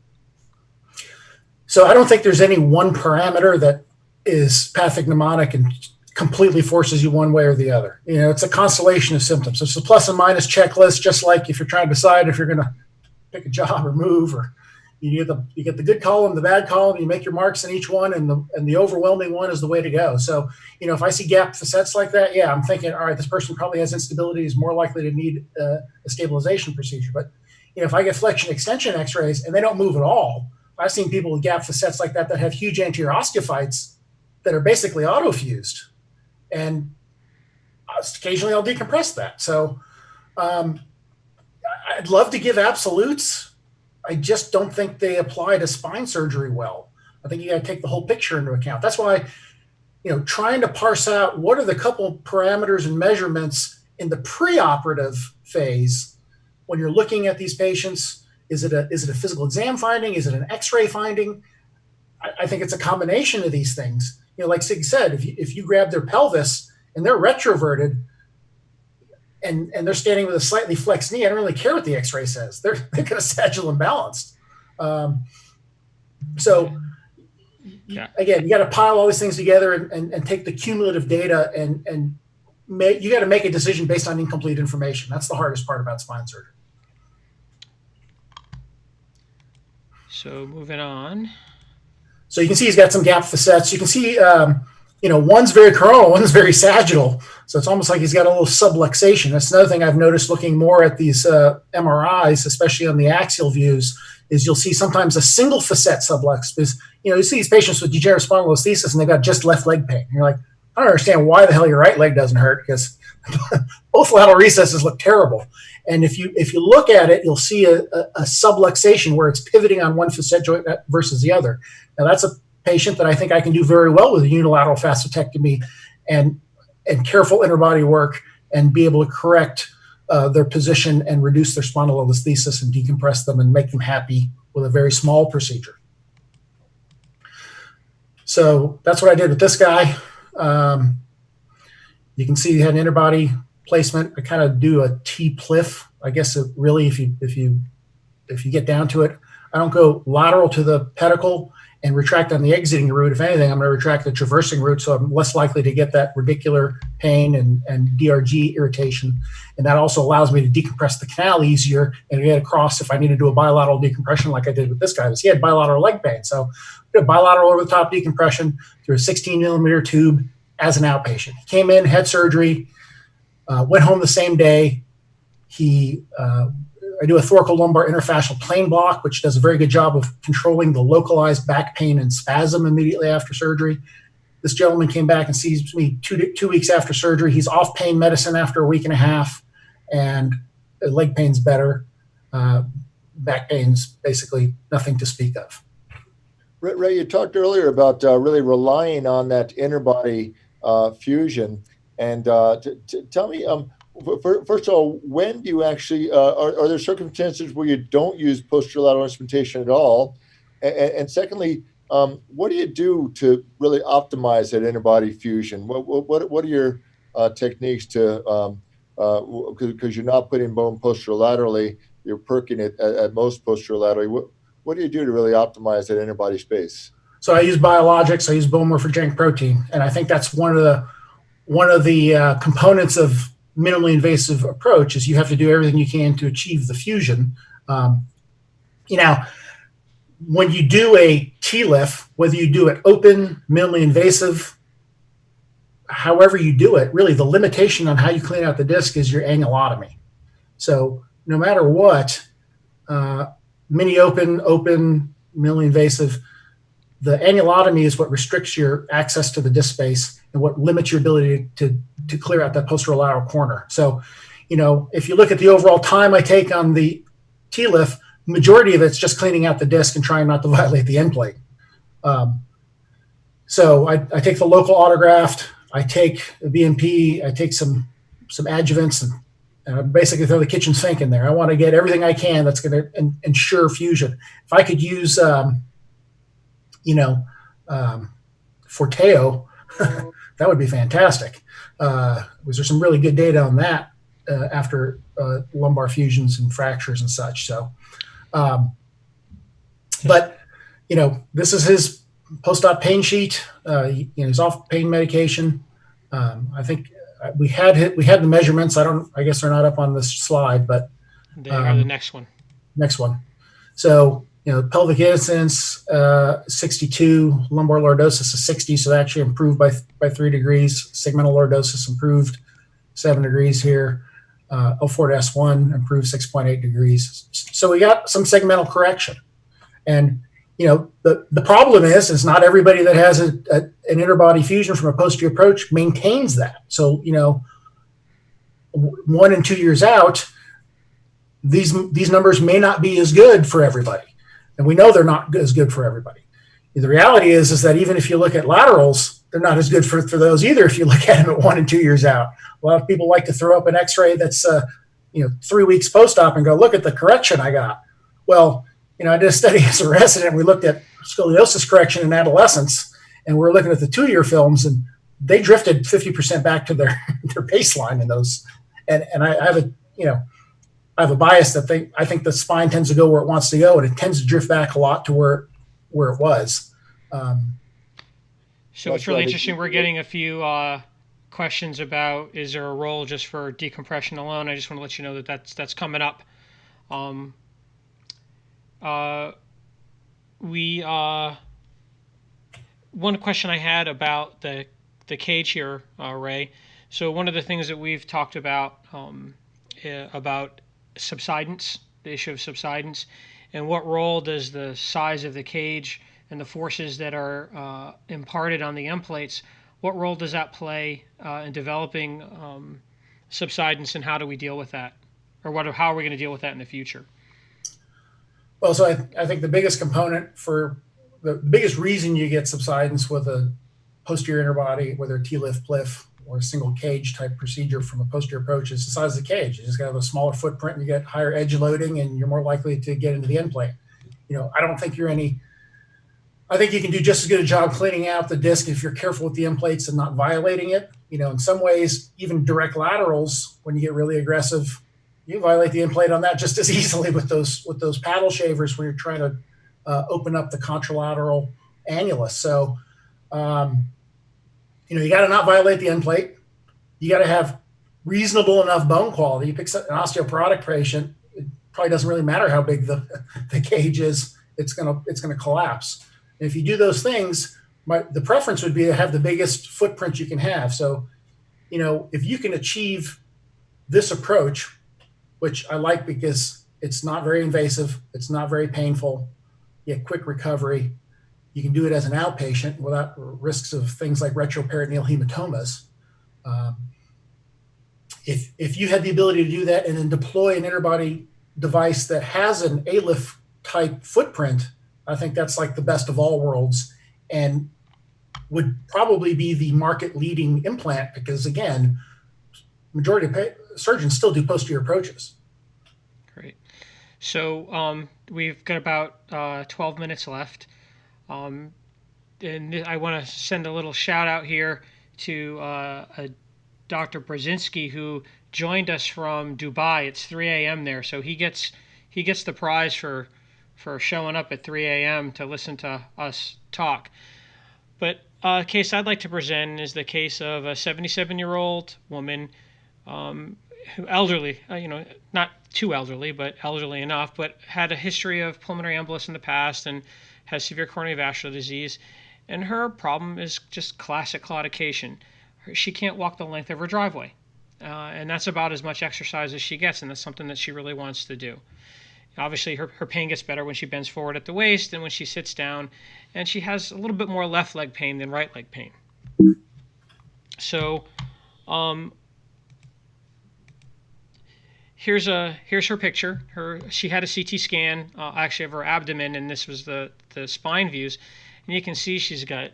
So I don't think there's any one parameter that is pathognomonic and completely forces you one way or the other. It's a constellation of symptoms. It's a plus and minus checklist, just like if you're trying to decide if you're going to pick a job or move, or you get the good column, the bad column, you make your marks in each one, and the overwhelming one is the way to go. So, if I see gap facets like that, yeah, I'm thinking, all right, this person probably has instability, is more likely to need a stabilization procedure. But, if I get flexion extension x-rays and they don't move at all, I've seen people with gap facets like that have huge anterior osteophytes that are basically autofused. And occasionally I'll decompress that. So I'd love to give absolutes. I just don't think they apply to spine surgery well. I think you got to take the whole picture into account. That's why, trying to parse out what are the couple parameters and measurements in the preoperative phase when you're looking at these patients. Is it a physical exam finding? Is it an x-ray finding? I think it's a combination of these things. Like Sig said, if you grab their pelvis and they're retroverted and they're standing with a slightly flexed knee, I don't really care what the x-ray says. They're kind of sagittal imbalanced. Again, you got to pile all these things together and take the cumulative data and you got to make a decision based on incomplete information. That's the hardest part about spine surgery. So moving on. So you can see he's got some gap facets. You can see, one's very coronal, one's very sagittal. So it's almost like he's got a little subluxation. That's another thing I've noticed looking more at these MRIs, especially on the axial views, is you'll see sometimes a single facet sublux. Because, you see these patients with degenerative spondylolisthesis and they've got just left leg pain. And you're like, I don't understand why the hell your right leg doesn't hurt, because both lateral recesses look terrible. And if you look at it, you'll see a subluxation where it's pivoting on one facet joint versus the other. Now that's a patient that I think I can do very well with a unilateral facetectomy and careful interbody work and be able to correct their position and reduce their spondylolisthesis and decompress them and make them happy with a very small procedure. So that's what I did with this guy. You can see he had an interbody placement. I kind of do a T-pliff. I guess really, if you get down to it, I don't go lateral to the pedicle and retract on the exiting route. If anything, I'm going to retract the traversing route, so I'm less likely to get that radicular pain and DRG irritation. And that also allows me to decompress the canal easier and get across if I need to do a bilateral decompression like I did with this guy. He had bilateral leg pain. So I did a bilateral over the top decompression through a 16 millimeter tube as an outpatient. He came in, had surgery, went home the same day. I do a thoracolumbar interfascial plane block, which does a very good job of controlling the localized back pain and spasm immediately after surgery. This gentleman came back and sees me two weeks after surgery. He's off pain medicine after a week and a half, and leg pain's better. Back pain's basically nothing to speak of. Ray, you talked earlier about really relying on that interbody fusion. And tell me, first of all, when do you actually, are there circumstances where you don't use posterolateral instrumentation at all? And secondly, what do you do to really optimize that interbody fusion? What are your techniques to, because you're not putting bone posterolaterally, you're perking it at most posterolaterally. What do you do to really optimize that interbody space? So I use biologics, I use bone morphogenic protein, and I think that's one of the components of minimally invasive approach is you have to do everything you can to achieve the fusion. When you do a TLIF, whether you do it open, minimally invasive, however you do it, really the limitation on how you clean out the disc is your annulotomy. So no matter what, mini open, minimally invasive, the annulotomy is what restricts your access to the disc space and what limits your ability to to clear out that posterolateral corner. So, if you look at the overall time I take on the TLIF, majority of it's just cleaning out the disc and trying not to violate the end plate. So I take the local autograft, I take the BMP, I take some adjuvants, and I basically throw the kitchen sink in there. I want to get everything I can that's going to ensure fusion. If I could use, Forteo, that would be fantastic. There's some really good data on that after lumbar fusions and fractures and such. So, but this is his post-op pain sheet. He's off pain medication. I think we had the measurements. I guess they're not up on this slide, but they are the next one. Next one. So pelvic incidence 62, lumbar lordosis is 60, so that actually improved by 3 degrees. Segmental lordosis improved 7 degrees here. L4 to S1 improved 6.8 degrees. So we got some segmental correction. And the problem is not everybody that has an interbody fusion from a posterior approach maintains that. So 1 and 2 years out, these numbers may not be as good for everybody. And we know they're not as good for everybody. The reality is that even if you look at laterals, they're not as good for those either if you look at them at 1 and 2 years out. A lot of people like to throw up an x-ray that's 3 weeks post-op and go, look at the correction I got. Well, I did a study as a resident. We looked at scoliosis correction in adolescents, and we're looking at the 2-year films, and they drifted 50% back to their baseline in those. And I have a bias that I think the spine tends to go where it wants to go, and it tends to drift back a lot to where it was. So it's really interesting. We're getting a few questions about, is there a role just for decompression alone? I just want to let you know that's coming up. One question I had about the cage here, Ray. So one of the things that we've talked about subsidence, the issue of subsidence, and what role does the size of the cage and the forces that are imparted on the end plates, what role does that play in developing subsidence, and how do we deal with that? Or how are we going to deal with that in the future? Well, so I think the biggest component the biggest reason you get subsidence with a posterior interbody, whether a TLIF, PLIF, or a single cage type procedure from a posterior approach, is the size of the cage. You just got to have a smaller footprint, and you get higher edge loading, and you're more likely to get into the end plate. I don't think I think you can do just as good a job cleaning out the disc if you're careful with the end plates and not violating it. In some ways, even direct laterals, when you get really aggressive, you violate the end plate on that just as easily with those paddle shavers when you're trying to open up the contralateral annulus. So, you got to not violate the end plate. You got to have reasonable enough bone quality. You pick an osteoporotic patient, it probably doesn't really matter how big the cage is. It's gonna collapse. And if you do those things, the preference would be to have the biggest footprint you can have. So, if you can achieve this approach, which I like because it's not very invasive, it's not very painful, you get quick recovery, you can do it as an outpatient without risks of things like retroperitoneal hematomas. If you had the ability to do that and then deploy an interbody device that has an ALIF type footprint, I think that's like the best of all worlds and would probably be the market leading implant because, again, majority of surgeons still do posterior approaches. Great. So we've got about 12 minutes left. And I want to send a little shout out here to Dr. Brzezinski, who joined us from Dubai. It's 3 a.m. there, so he gets the prize for showing up at 3 a.m. to listen to us talk. But a case I'd like to present is the case of a 77-year-old woman, who elderly, not too elderly, but elderly enough, but had a history of pulmonary embolus in the past and has severe coronary vascular disease. And her problem is just classic claudication. She can't walk the length of her driveway. And that's about as much exercise as she gets, and that's something that she really wants to do. Obviously, her pain gets better when she bends forward at the waist and when she sits down, and she has a little bit more left leg pain than right leg pain. So Um, here's her picture. She had a CT scan actually of her abdomen, and this was the spine views, and you can see she's got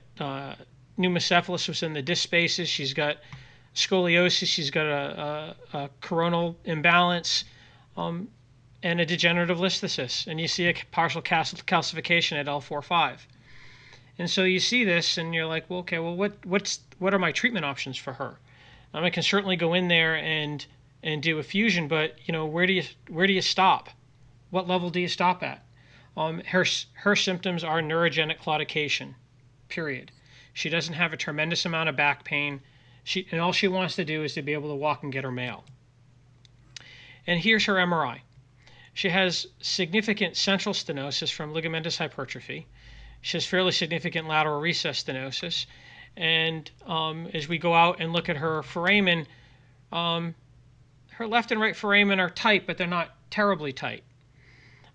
pneumocephalus within the disc spaces. She's got scoliosis. She's got a coronal imbalance. And a degenerative listhesis, and you see a partial calcification at L4-5. And so you see this, and you're like, well, okay, well, what are my treatment options for her? I can certainly go in there and do a fusion, but where do you stop? What level do you stop at? Her symptoms are neurogenic claudication, period. She doesn't have a tremendous amount of back pain, and all she wants to do is to be able to walk and get her mail. And here's her MRI. She has significant central stenosis from ligamentous hypertrophy. She has fairly significant lateral recess stenosis. And as we go out and look at her foramen, her left and right foramen are tight, but they're not terribly tight.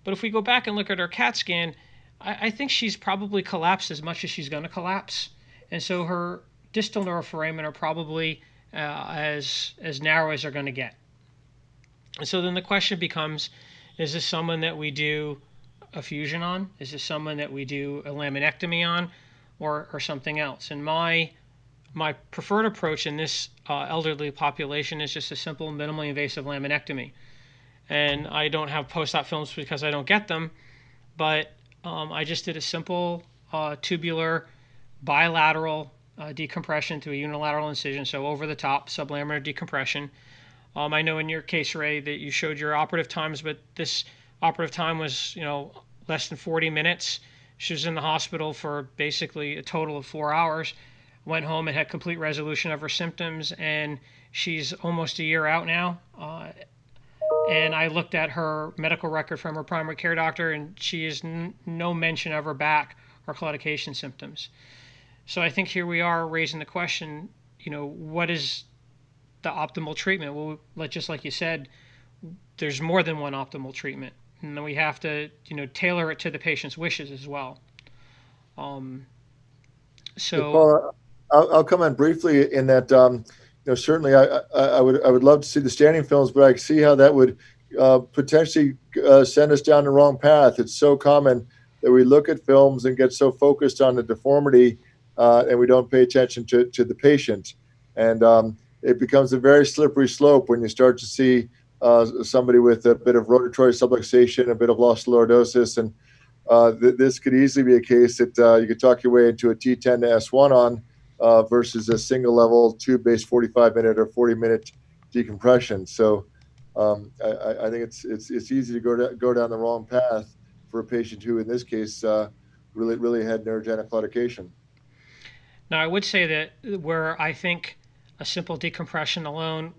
But if we go back and look at her CAT scan, I think she's probably collapsed as much as she's going to collapse. And so her distal neuroforamen are probably as narrow as they're going to get. And so then the question becomes, is this someone that we do a fusion on? Is this someone that we do a laminectomy on, or something else? And my preferred approach in this elderly population is just a simple, minimally invasive laminectomy. And I don't have post-op films because I don't get them, but I just did a simple tubular bilateral decompression through a unilateral incision, so over the top, sublaminar decompression. I know in your case, Ray, that you showed your operative times, but this operative time was, less than 40 minutes. She was in the hospital for basically a total of 4 hours, went home and had complete resolution of her symptoms, and she's almost a year out now. And I looked at her medical record from her primary care doctor, and she has no mention of her back or claudication symptoms. So I think here we are raising the question, what is the optimal treatment? Well, just like you said, there's more than one optimal treatment, and then we have to, tailor it to the patient's wishes as well. Paul, I'll comment briefly in that. Certainly, I would love to see the standing films, but I see how that would potentially send us down the wrong path. It's so common that we look at films and get so focused on the deformity, and we don't pay attention to the patient. And it becomes a very slippery slope when you start to see somebody with a bit of rotatory subluxation, a bit of loss lordosis, and this could easily be a case that you could talk your way into a T10 to S1 on versus a single level tube-based 45-minute or 40-minute decompression. So I think it's easy to go down the wrong path for a patient who, in this case, really had neurogenic claudication. Now, I would say that where I think a simple decompression alone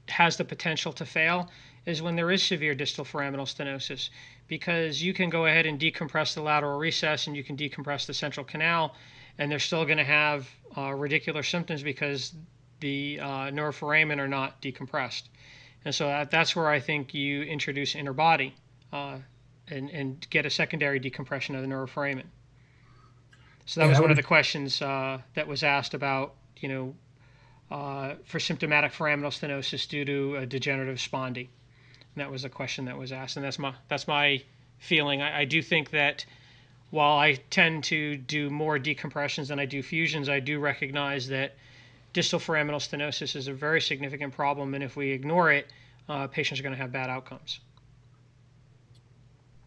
has the potential to fail is when there is severe distal foraminal stenosis, because you can go ahead and decompress the lateral recess and you can decompress the central canal, and they're still going to have radicular symptoms because the neuroforamen are not decompressed. And so that's where I think you introduce inner body and get a secondary decompression of the neuroforamen. So that was one of the questions that was asked about, for symptomatic foraminal stenosis due to a degenerative spondy. And that was a question that was asked, and that's my feeling. I do think that while I tend to do more decompressions than I do fusions, I do recognize that distal foraminal stenosis is a very significant problem, and if we ignore it, patients are going to have bad outcomes.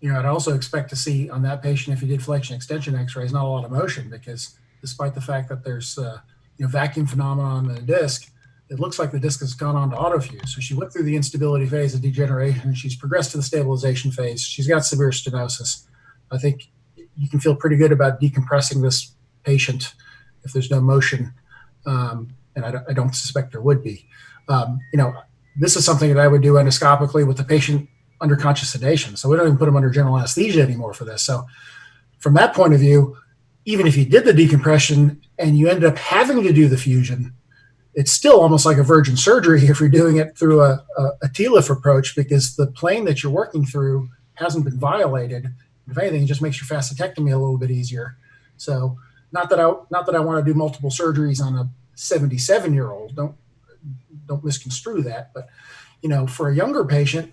I'd also expect to see on that patient, if you did flexion extension x-rays, not a lot of motion, because despite the fact that there's vacuum phenomenon in the disc, it looks like the disc has gone on to autofuse. So she went through the instability phase of degeneration. She's progressed to the stabilization phase. She's got severe stenosis. I think you can feel pretty good about decompressing this patient if there's no motion, and I don't suspect there would be. This is something that I would do endoscopically with the patient under conscious sedation. So we don't even put them under general anesthesia anymore for this. So from that point of view, even if you did the decompression and you ended up having to do the fusion, it's still almost like a virgin surgery if you're doing it through a TLIF approach, because the plane that you're working through hasn't been violated. If anything, it just makes your facetectomy a little bit easier. So not that I want to do multiple surgeries on a 77-year-old. Don't misconstrue that. But, for a younger patient,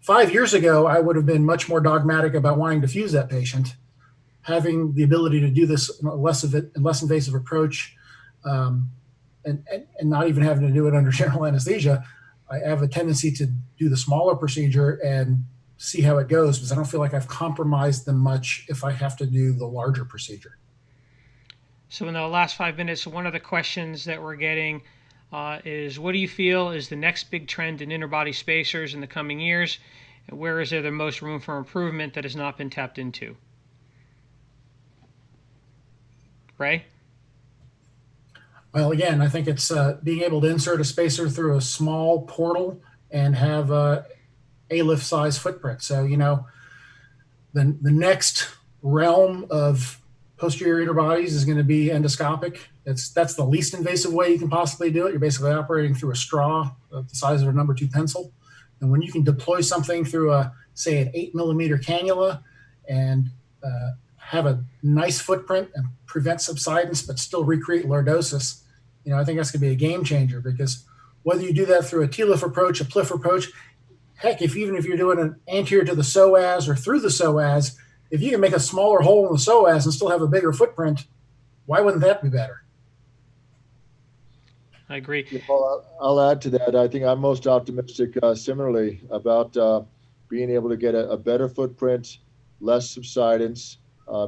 5 years ago, I would have been much more dogmatic about wanting to fuse that patient. Having the ability to do this in a less invasive approach, and not even having to do it under general anesthesia, I have a tendency to do the smaller procedure and see how it goes, because I don't feel like I've compromised them much if I have to do the larger procedure. So in the last 5 minutes, one of the questions that we're getting is, what do you feel is the next big trend in interbody spacers in the coming years? And where is there the most room for improvement that has not been tapped into? Ray? Well, again, I think it's being able to insert a spacer through a small portal and have a lift size footprint. So, the next realm of posterior interbodies is going to be endoscopic. That's the least invasive way you can possibly do it. You're basically operating through a straw the size of a number 2 pencil. And when you can deploy something through say an 8mm cannula and have a nice footprint and prevent subsidence, but still recreate lordosis, I think that's going to be a game changer, because whether you do that through a TLIF approach, a PLIF approach, heck, even if you're doing an anterior to the psoas or through the psoas, if you can make a smaller hole in the psoas and still have a bigger footprint, why wouldn't that be better? I agree. Well, I'll add to that. I think I'm most optimistic similarly about being able to get a better footprint, less subsidence,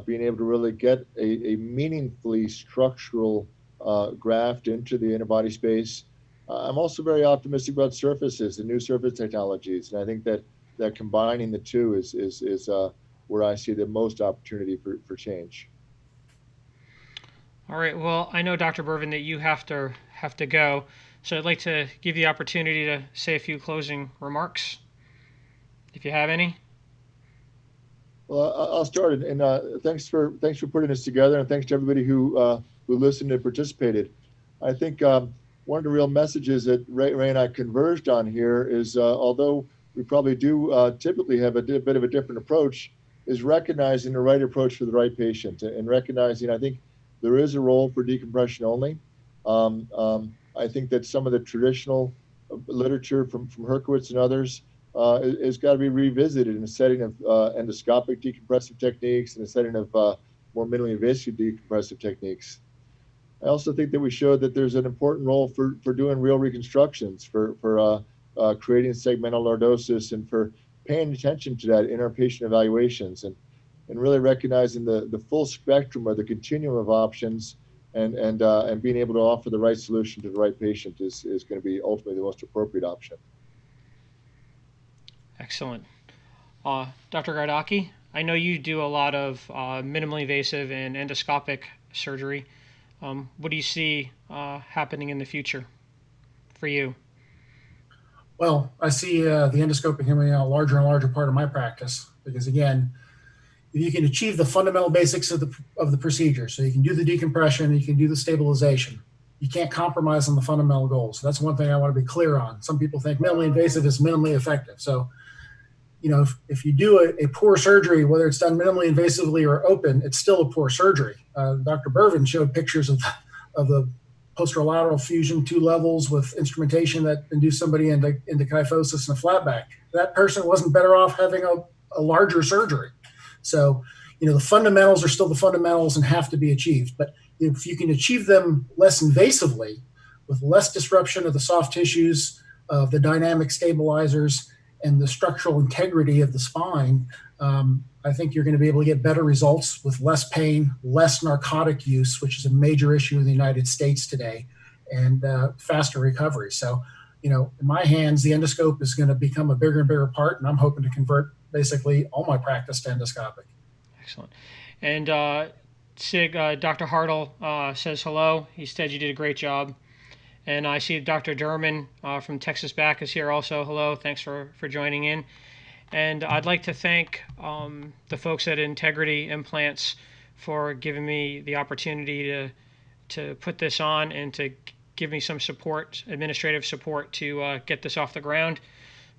being able to really get a meaningfully structural graft into the interbody space. I'm also very optimistic about surfaces and new surface technologies, and I think that combining the two is where I see the most opportunity for change. All right. Well, I know, Dr. Berven, that you have to go, so I'd like to give you the opportunity to say a few closing remarks, if you have any. Well, I'll start, and thanks for putting this together, and thanks to everybody who listened and participated. I think one of the real messages that Ray and I converged on here is, although we probably do typically have a bit of a different approach, is recognizing the right approach for the right patient, and recognizing, I think, there is a role for decompression only. I think that some of the traditional literature from Herkowitz and others has got to be revisited in a setting of endoscopic decompressive techniques, in a setting of more minimally invasive decompressive techniques. I also think that we showed that there's an important role for doing real reconstructions, for creating segmental lordosis, and for paying attention to that in our patient evaluations, and really recognizing the full spectrum or the continuum of options, and being able to offer the right solution to the right patient is going to be ultimately the most appropriate option. Excellent. Dr. Gardocki, I know you do a lot of minimally invasive and endoscopic surgery. What do you see happening in the future for you? Well, I see the endoscopic becoming a larger and larger part of my practice, because, again, if you can achieve the fundamental basics of the procedure, so you can do the decompression, you can do the stabilization, you can't compromise on the fundamental goals. So that's one thing I want to be clear on. Some people think minimally invasive is minimally effective. So, if you do a poor surgery, whether it's done minimally invasively or open, it's still a poor surgery. Dr. Berven showed pictures of the posterolateral fusion, 2 levels with instrumentation that induced somebody into kyphosis and a flat back. That person wasn't better off having a larger surgery. So, the fundamentals are still the fundamentals and have to be achieved. But if you can achieve them less invasively, with less disruption of the soft tissues, of the dynamic stabilizers, and the structural integrity of the spine, I think you're going to be able to get better results with less pain, less narcotic use, which is a major issue in the United States today, and faster recovery. So, in my hands, the endoscope is going to become a bigger and bigger part, and I'm hoping to convert basically all my practice to endoscopic. Excellent. And Dr. Hartle says hello. He said you did a great job. And I see Dr. Durman from Texas Back is here also. Hello, thanks for joining in. And I'd like to thank the folks at Integrity Implants for giving me the opportunity to put this on and to give me some support, administrative support, to get this off the ground.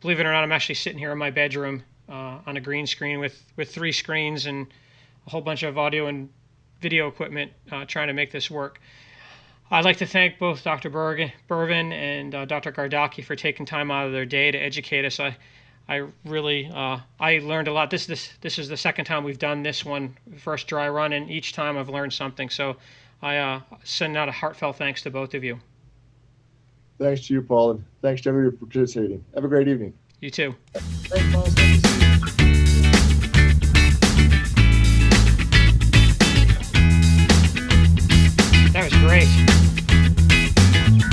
Believe it or not, I'm actually sitting here in my bedroom on a green screen with 3 screens and a whole bunch of audio and video equipment trying to make this work. I'd like to thank both Dr. Berven and Dr. Gardocki for taking time out of their day to educate us. I really I learned a lot. This is the second time we've done this one, first dry run, and each time I've learned something. So I send out a heartfelt thanks to both of you. Thanks to you, Paul, and thanks to everybody for participating. Have a great evening. You too. Thanks, Paul.